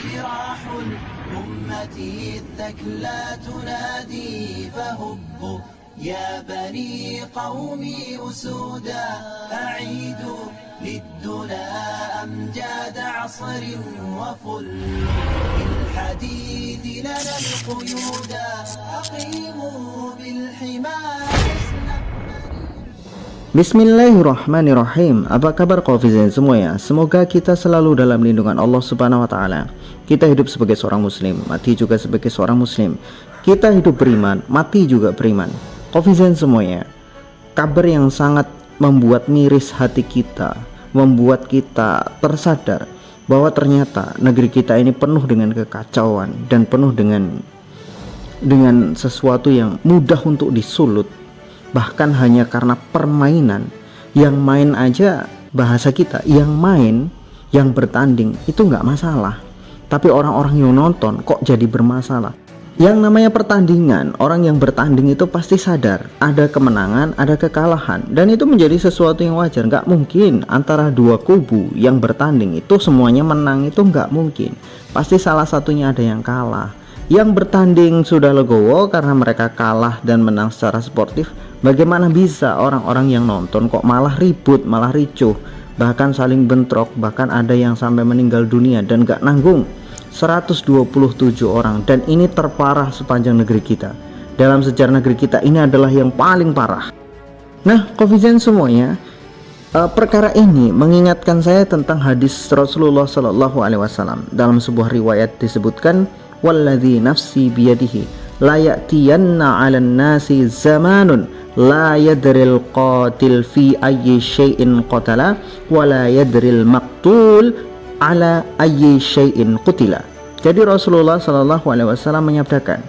جراح الأمة الثكلى تنادي فهبوا يا بني قومي أسودا أعيدوا للدنا أمجاد عصر وفل بالحديد لنا القيودا أقيموا بالحمى. Bismillahirrahmanirrahim. Apa kabar kaufizin semuanya? Semoga kita selalu dalam lindungan Allah Subhanahu wa taala. Kita hidup sebagai seorang muslim, mati juga sebagai seorang muslim. Kita hidup beriman, mati juga beriman. Kaufizin semuanya, kabar yang sangat membuat miris hati kita, membuat kita tersadar bahwa ternyata negeri kita ini penuh dengan kekacauan dan penuh dengan sesuatu yang mudah untuk disulut. Bahkan hanya karena permainan, yang main aja bahasa kita, yang main, yang bertanding itu nggak masalah, tapi orang-orang yang nonton kok jadi bermasalah. Yang namanya pertandingan, orang yang bertanding itu pasti sadar ada kemenangan, ada kekalahan, dan itu menjadi sesuatu yang wajar. Nggak mungkin antara dua kubu yang bertanding itu semuanya menang, itu nggak mungkin. Pasti salah satunya ada yang kalah. Yang bertanding sudah legowo karena mereka kalah dan menang secara sportif. Bagaimana bisa orang-orang yang nonton kok malah ribut, malah ricuh, bahkan saling bentrok, bahkan ada yang sampai meninggal dunia dan gak nanggung. 127 orang, dan ini terparah sepanjang negeri kita. Dalam sejarah negeri kita ini adalah yang paling parah. Nah, kaufizin semuanya, perkara ini mengingatkan saya tentang hadis Rasulullah SAW. Dalam sebuah riwayat disebutkan, walladzi nafsi biyadihi la ya'tiyanna 'alan nasi zamanun la yadril qatil fi ayyi syai'in qatala wa la yadril maqtul ala ayyi syai'in qutila. Jadi Rasulullah SAW menyabdakan,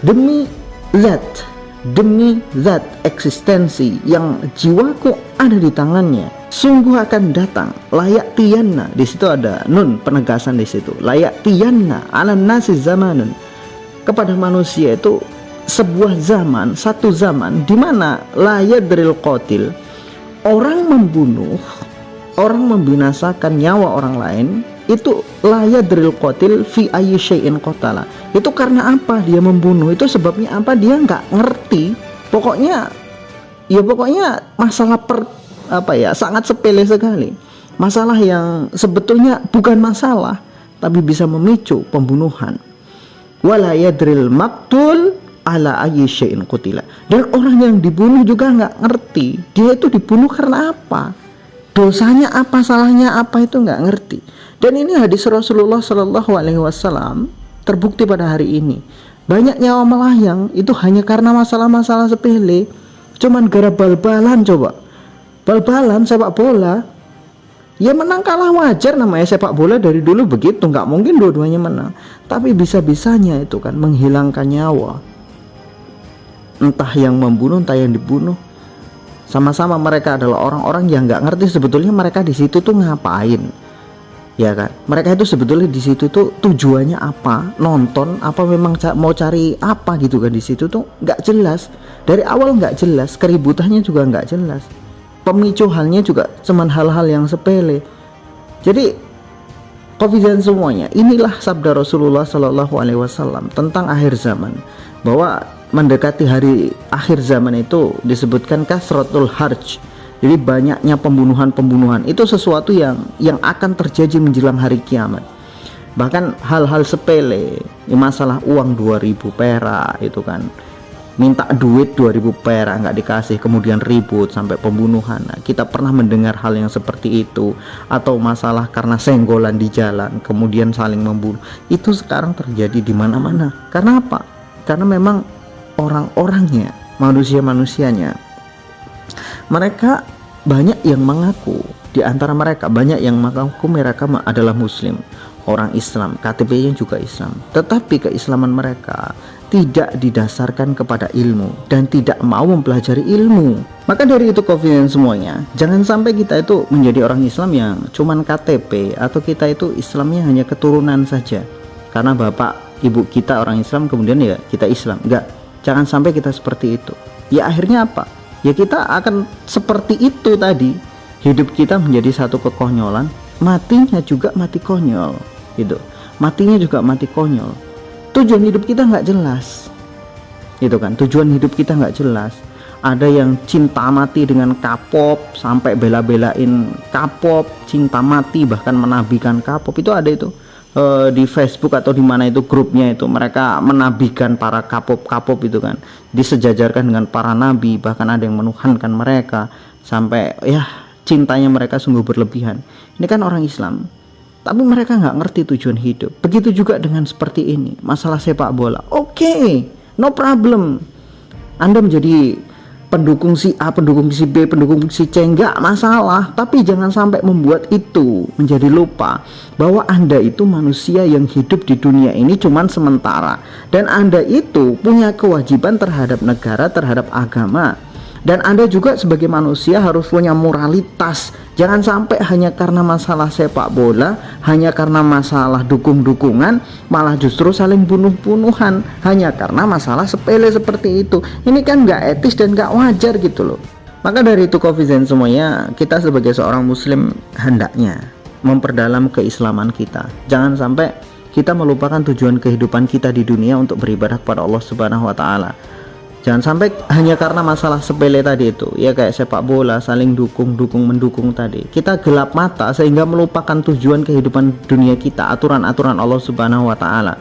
demi zat eksistensi yang jiwaku ada di tangannya, sungguh akan datang layak tiyanna, di situ ada nun penegasan, di situ layak tiyanna ala nasi zamanun, kepada manusia itu sebuah zaman, satu zaman di mana layak dari qatil, orang membunuh, orang membinasakan nyawa orang lain, itu layak dari qatil fi ayyi syai'in qatala. Itu karena apa dia membunuh, itu sebabnya apa dia nggak ngerti. Pokoknya masalah sangat sepele sekali, masalah yang sebetulnya bukan masalah tapi bisa memicu pembunuhan. Wala yadril maktul ala ayyi syai'in qutila. Dan orang yang dibunuh juga nggak ngerti dia itu dibunuh karena apa, dosanya apa, salahnya apa, itu nggak ngerti. Dan ini hadis Rasulullah SAW terbukti pada hari ini. Banyak nyawa melayang itu hanya karena masalah-masalah sepele. Cuman gara bal-balan, coba bal-balan sepak bola, ya menang kalah wajar, namanya sepak bola dari dulu begitu, nggak mungkin dua-duanya menang. Tapi bisa-bisanya itu kan menghilangkan nyawa, entah yang membunuh entah yang dibunuh. Sama-sama mereka adalah orang-orang yang nggak ngerti sebetulnya mereka di situ tuh ngapain, ya kan? Mereka itu sebetulnya di situ tuh tujuannya apa, nonton apa, memang mau cari apa gitu kan? Di situ tuh nggak jelas, dari awal nggak jelas, keributannya juga nggak jelas, pemicuhannya juga cuman hal-hal yang sepele. Jadi kaufizin semuanya, inilah sabda Rasulullah SAW tentang akhir zaman, bahwa mendekati hari akhir zaman itu disebutkan kasratul harj. Jadi banyaknya pembunuhan itu sesuatu yang akan terjadi menjelang hari kiamat. Bahkan hal-hal sepele, masalah uang 2000 perak itu kan, minta duit 2000 perak nggak dikasih, kemudian ribut sampai pembunuhan. Nah, kita pernah mendengar hal yang seperti itu. Atau masalah karena senggolan di jalan kemudian saling membunuh, itu sekarang terjadi di mana-mana. Karena apa? Karena memang orang-orangnya, manusia-manusianya, mereka banyak yang mengaku, di antara mereka banyak yang mengaku mereka adalah muslim, orang Islam, KTP-nya juga Islam, tetapi keislaman mereka tidak didasarkan kepada ilmu dan tidak mau mempelajari ilmu. Maka dari itu kaufizin semuanya, jangan sampai kita itu menjadi orang Islam yang cuman KTP, atau kita itu Islamnya hanya keturunan saja karena bapak ibu kita orang Islam kemudian ya kita Islam. Enggak, jangan sampai kita seperti itu. Ya akhirnya apa? Ya kita akan seperti itu tadi. Hidup kita menjadi satu kekonyolan, matinya juga mati konyol. gitu. Matinya juga mati konyol. Tujuan hidup kita nggak jelas, gitu kan. Tujuan hidup kita nggak jelas. Ada yang cinta mati dengan K-pop, sampai bela-belain K-pop, cinta mati bahkan menabikan K-pop. Itu ada itu di Facebook atau di mana itu grupnya, itu mereka menabikan para K-pop itu kan, disejajarkan dengan para nabi, bahkan ada yang menuhankan mereka, sampai ya cintanya mereka sungguh berlebihan. Ini kan orang Islam, tapi mereka nggak ngerti tujuan hidup. Begitu juga dengan seperti ini, masalah sepak bola. Oke, no problem, Anda menjadi pendukung si A, pendukung si B, pendukung si C, nggak masalah. Tapi jangan sampai membuat itu menjadi lupa bahwa Anda itu manusia yang hidup di dunia ini cuman sementara, dan Anda itu punya kewajiban terhadap negara, terhadap agama. Dan Anda juga sebagai manusia harus punya moralitas. Jangan sampai hanya karena masalah sepak bola, hanya karena masalah dukung-dukungan, malah justru saling bunuh-bunuhan hanya karena masalah sepele seperti itu. Ini kan nggak etis dan nggak wajar gitu loh. Maka dari itu Kofizen semuanya, kita sebagai seorang muslim hendaknya memperdalam keislaman kita. Jangan sampai kita melupakan tujuan kehidupan kita di dunia untuk beribadah kepada Allah Subhanahu wa taala. Jangan sampai hanya karena masalah sepele tadi itu, ya kayak sepak bola, saling mendukung tadi, kita gelap mata sehingga melupakan tujuan kehidupan dunia kita, aturan-aturan Allah Subhanahu wa taala.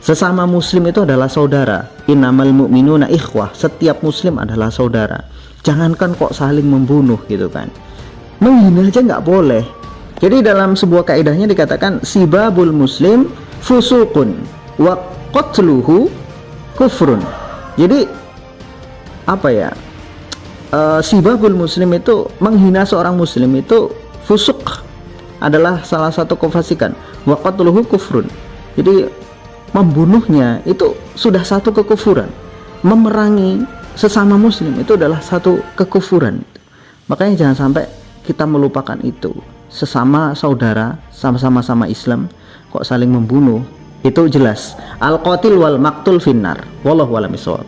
Sesama muslim itu adalah saudara. Innamal mu'minuna ikhwah. Setiap muslim adalah saudara. Jangankan kok saling membunuh gitu kan. Menghina aja nggak boleh. Jadi dalam sebuah kaidahnya dikatakan sibabul muslim fusuqun wa qatluhu kufrun. Jadi apa ya, sibabul muslim itu, menghina seorang muslim itu fusuk, adalah salah satu kefasikan. Wa qatluhu kufrun. Jadi membunuhnya itu sudah satu kekufuran. Memerangi sesama muslim itu adalah satu kekufuran. Makanya jangan sampai kita melupakan itu. Sesama saudara, sama-sama Islam kok saling membunuh. Itu jelas al-qatil wal maqtul finnar. Wallahu a'lam bishawab.